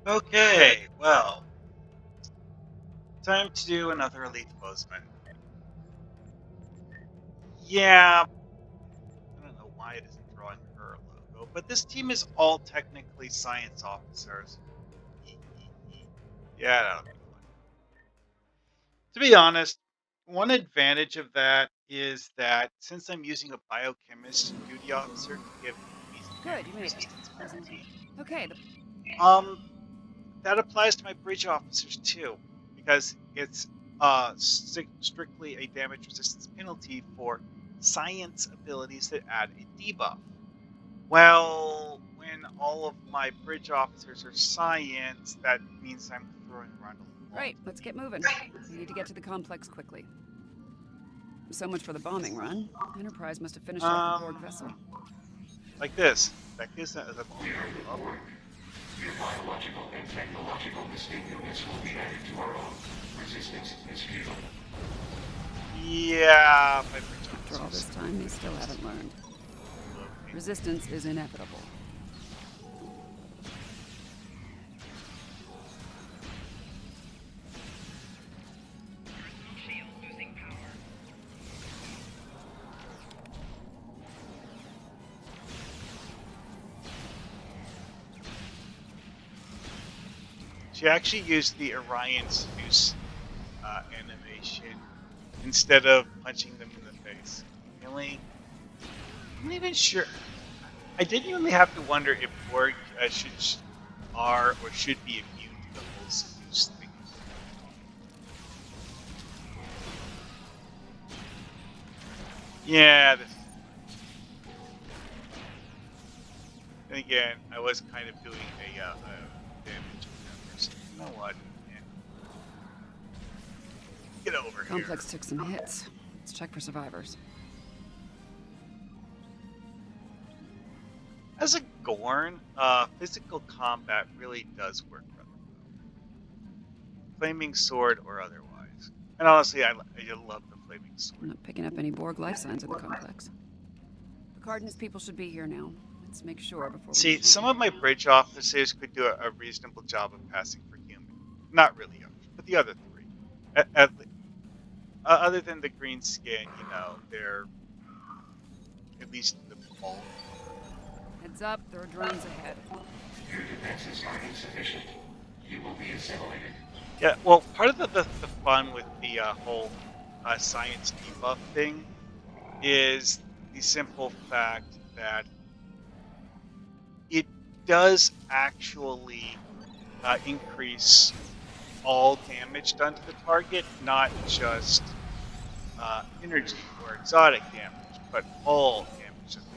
Okay, well, time to do another Elite Bozeman. Yeah, I don't know why it isn't drawing her logo, but this team is all technically science officers. Yeah, that'll be fun. To be honest, one advantage of that is that since I'm using a biochemist duty officer to give enemies Good, damage you made it. resistance Wasn't it? penalty, Okay, um, that applies to my bridge officers too, because it's strictly a damage resistance penalty for science abilities that add a debuff. Well, when all of my bridge officers are science, that means I'm throwing around a lot right, let's get moving. We need to get to the complex quickly. So much for the bombing run. Enterprise must have finished off the Borg vessel. like this. That gives that as a We are informed. Your biological and technological distinctiveness will be added to our own. Resistance is futile. yeah, my bridge After all officers. this time, they still haven't learned. Locating. Resistance is inevitable. She actually used the Orion Zeus animation instead of punching them in the face. Really? I'm not even sure. I genuinely have to wonder if Borg are or should be immune to the whole Zeus thing. Yeah. And again, I was kind of doing a damage with them. You know what? Yeah. Get over Complex here. took some hits. Let's check for survivors. As a Gorn, physical combat really does work rather well. Flaming sword or otherwise. And honestly, I love the flaming I'm sword. not picking up any Borg life signs in the complex. Picard and his people should be here now. Let's make sure before we... See, some of my bridge officers could do a reasonable job of passing for human. Not really yours, but the other three. Other than the green skin, they're at least in the ball. Heads up, there are drones ahead. Your defenses are insufficient. You will be assimilated. Yeah, well, part of the fun with the whole science debuff thing is the simple fact that it does actually increase all damage done to the target, not just energy or exotic damage, but all damage done to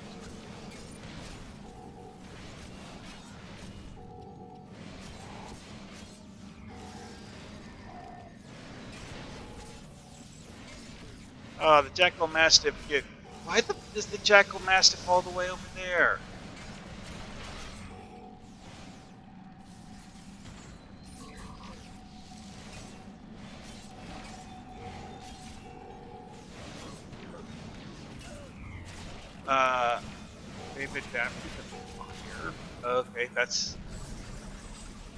the target. The Jackal Mastiff get. Why is the Jackal Mastiff all the way over there? They've adapted to fire. Okay, that's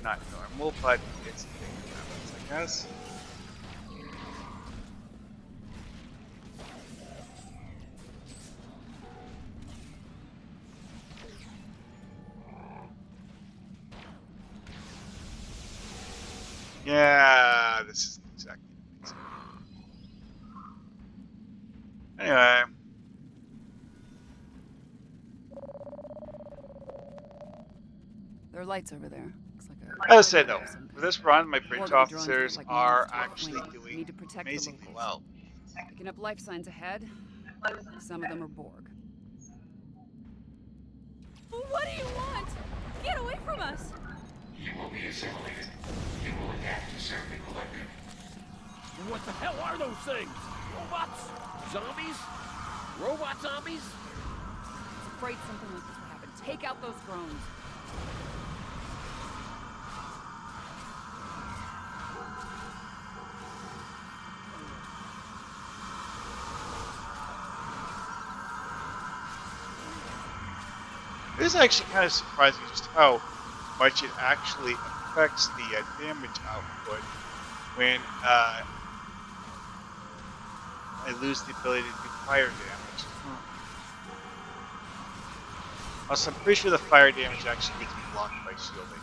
not normal, but it's a thing that happens, I guess. Yeah, this isn't exactly amazing. Anyway, There are lights over there. Looks like as I said a... though, for this run, my bridge Borg of the drones look officers like are monsters with actually wings. We doing need to protect the amazingly locals. well. Picking up life signs ahead. Some of them are Borg. What do you want? Get away from us! You will be assimilated. You will adapt to serve the collective. What the hell are those things? Robots? Zombies? Robot zombies? I was afraid something like this would happen. Take out those drones. It is actually kind of surprising just how much it actually affects the damage output when I lose the ability to do fire damage. Also, I'm pretty sure the fire damage actually gets blocked by shielding.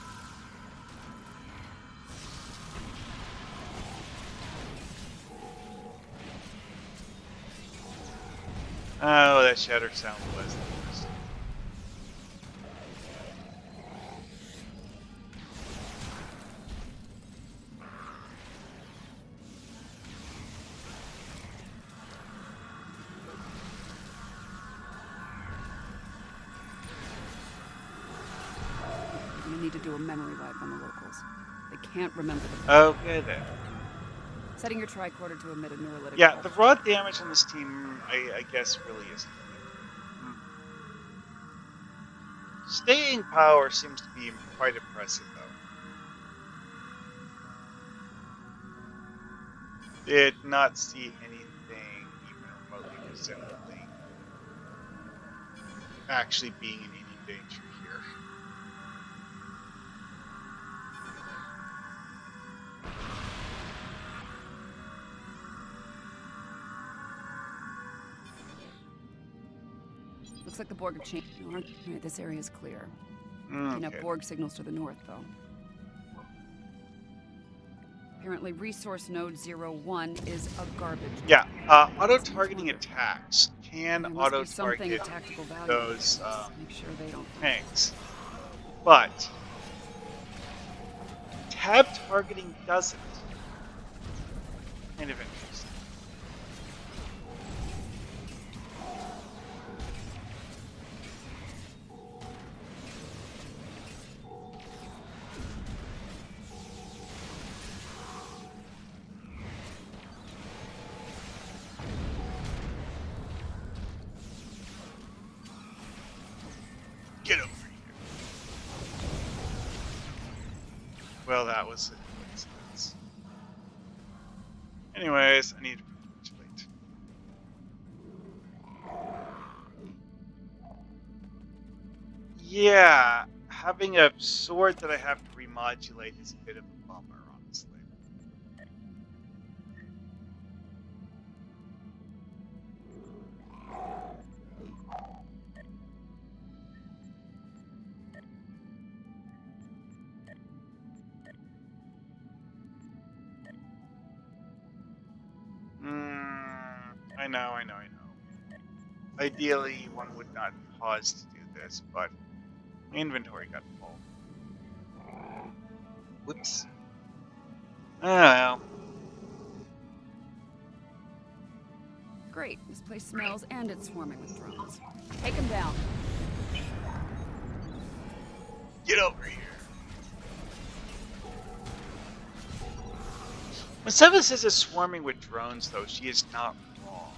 Oh, that shatter sound was the worst. We're gonna need to do a memory wipe on the locals. They can't remember the. Okay then. Setting your tricorder to emit a neurolytic. Yeah, pulse. the raw damage on this team, I guess, really isn't. Staying power seems to be quite impressive, though. Did not see anything even remotely resembling actually being in any danger here. Looks like the Borg have changed. Alright, this area is clear. Picking up Okay. Borg signals to the north, though. Apparently, resource node 01 is a garbage. Yeah, auto-targeting attacks can There must be something auto-target of tactical value. those Make sure they don't. tanks, but tab targeting doesn't. Kind of interesting. Get over here. Well, that was a coincidence. Anyways, I need to recapitulate. Yeah, having a sword that I have to remodulate is a bit of a bummer, honestly. I know. Ideally, one would not pause to do this, but my inventory got full. Whoops. I don't know. Great. This place smells and it's swarming with drones. Take them down. Get over here. When Seven says it's swarming with drones, though, she is not wrong.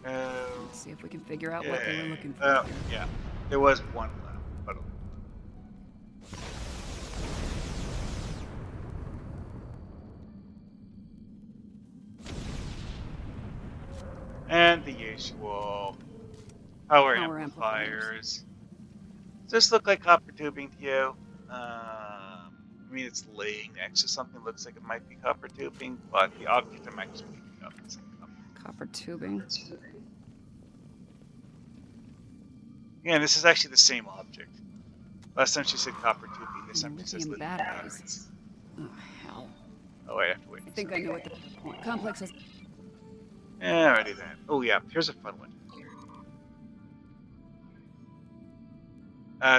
Let's see if we can figure out what they were looking for. here. Yeah, there was one left, but and the usual power amplifiers. Does this look like copper tubing to you? I mean, it's laying next to something that looks like it might be copper tubing, but the object I'm actually picking up is Copper tubing. Yeah, this is actually the same object. Last time she said copper tubing, this time she says Lithium lithium batteries. batteries. Oh, hell. Oh, wait, I have to wait. I think I know what the point. Complex has. Alrighty then. Oh yeah, here's a fun one.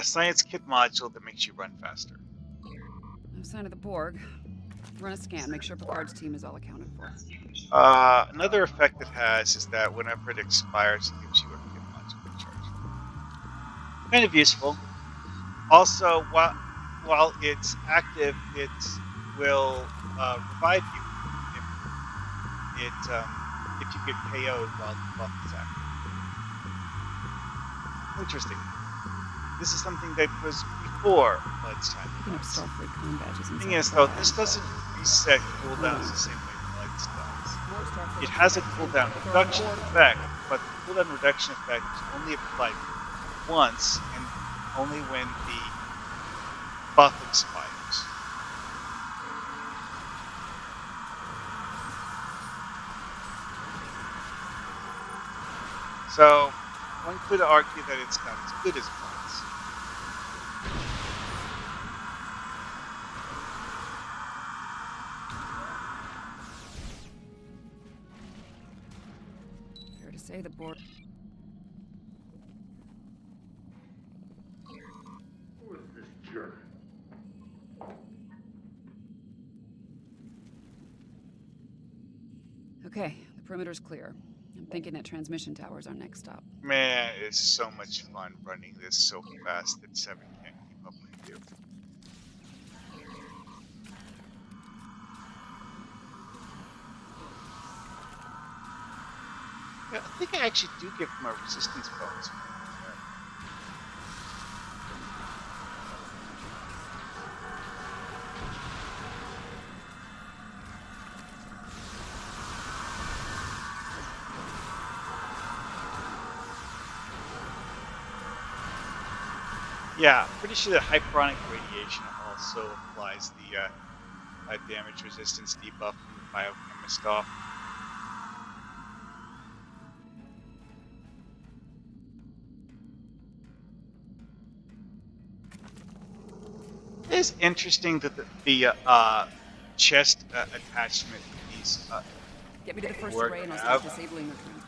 Science kit module that makes you run faster. No sign of the Borg. Run a scan. Make sure Picard's team is all accounted for. Another effect it has is that whenever it expires, it gives you a kit module recharge. Kind of useful. Also, while it's active, it will revive you if you get KO'd while the buff is active. Interesting. This is something that was before Blood's time. Picking up Starfleet comm badges The inside thing is, the though, bag. this doesn't reset cooldowns the same way Blood's does. More Starfleet It has a badges. cooldown Throw on reduction board. effect, but the cooldown reduction effect is only applied once and only when the buff expires. So, one could argue that it's not as good as Blood's. Fair to say the Borg. Who is this jerk? Okay, the perimeter's clear. I'm thinking that transmission tower's our next stop. Man, it's so much fun running this so fast that 7 can't keep up with you. Yeah, I think I actually do get my resistance bonus. Yeah, pretty sure that hyperonic radiation also applies the damage resistance debuff from the biochemist off. It is interesting that the chest attachment piece Get me to the first Work array and I'll out. start disabling the transporter.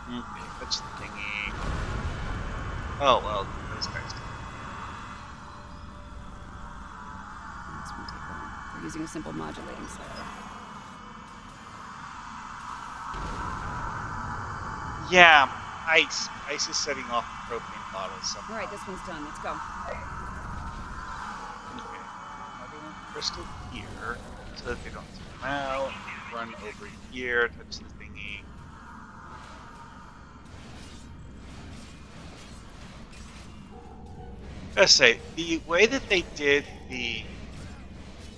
Okay, that's the thingy. Oh, well, those guys do. This won't take long. We're using a simple modulating cycle. Yeah, ice. Ice is setting off the propane bottles somehow. All right, this one's done. Let's go. Okay. Another one crystal here, so that they don't come out. Run over here, touch the thingy. I gotta say, the way that they did the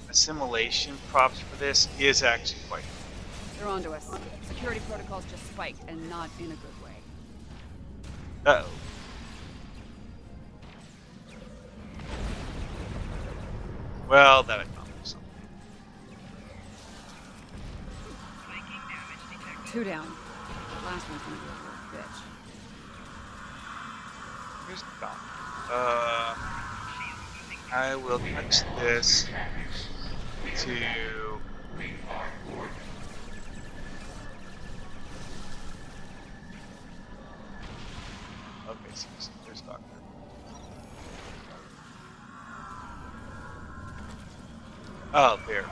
assimilation props for this is actually quite good. They're onto us. Security protocols just spiked, and not in a good way. Uh-oh. Well, that accomplished something. 2 down. Last one's gonna be a real bitch. Here's the dock. I will touch this to... Okay, so there's Doctor. Oh, there.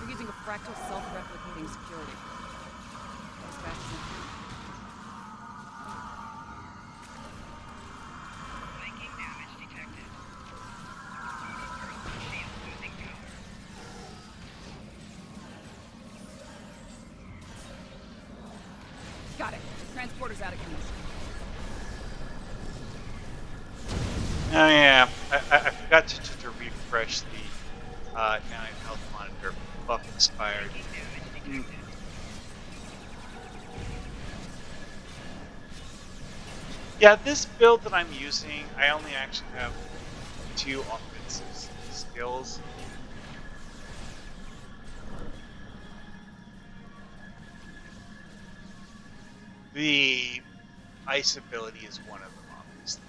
We're using a fractal self-replicating security. As fast as we can. Got it. Transporter's out of commission. Oh yeah, I forgot to refresh the 9 health monitor. Buff expired. Yeah, this build that I'm using, I only actually have 2 offensive skills. The ice ability is one of them, obviously.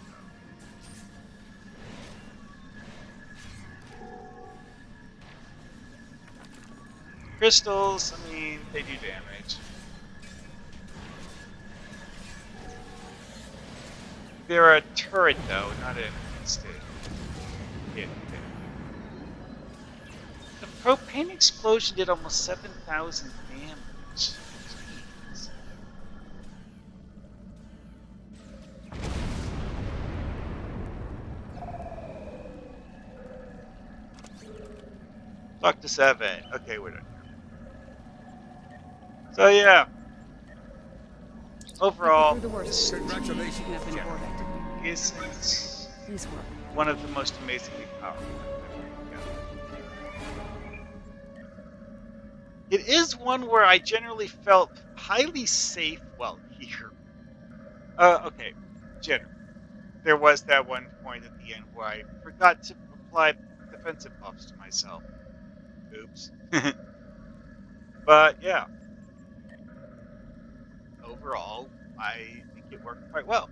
Crystals, I mean, they do damage. They're a turret, though, not an instant hit. The propane explosion did almost 7,000 damage. Jeez. Talk to 7. Okay, we're done. So, yeah. Overall, Through the worst. this Congratulations, Picking up any General. Borg activity. isn't Nice work. one of the most amazingly powerful. It is one where I generally felt highly safe while here. Okay, generally. There was that one point at the end where I forgot to apply defensive buffs to myself. Oops. But yeah, overall, I think it worked quite well.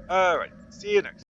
Alright, see you next time.